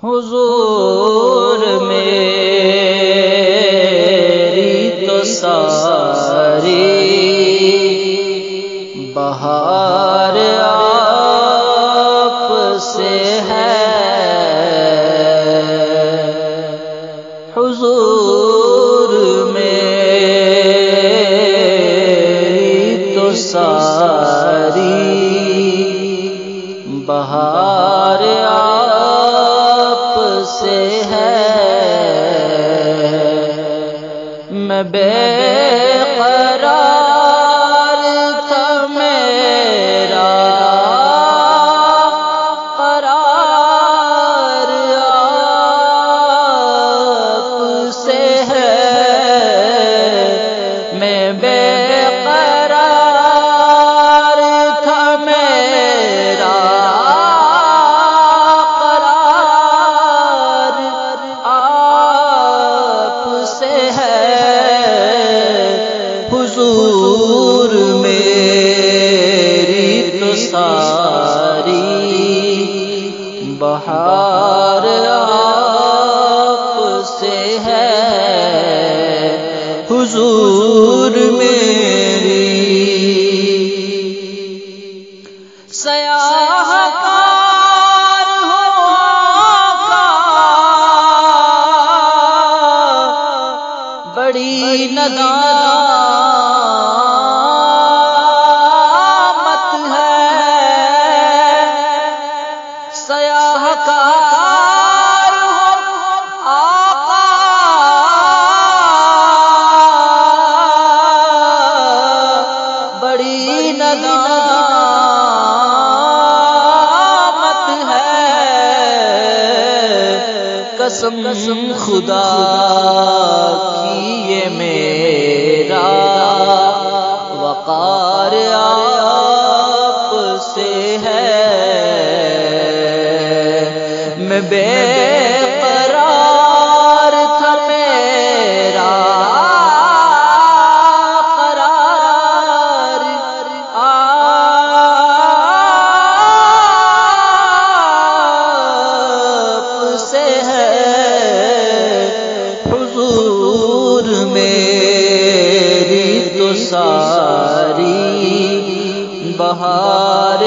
حضور میری تو ساری بہار آپ سے ہے، حضور میری تو ساری بہار آپ سے ہے، میں بے قرار تھا، میرا قرار آپ سے ہے، میں بے قرار تھا، میرا قرار آپ سے ہے، حضور میری تو ساری بہار آپ سے ہے، حضور میری سیاح کار ہوں آقا، بڑی ندامت ہے، سیاح کار ہوں آقا، بڑی ندامت ہے، قسم خدا کی یہ میرا وقار آپ سے ہے، میں بے قرار تھا، میرا قرار آپ سے ہے، حضور میری تو ساری بہار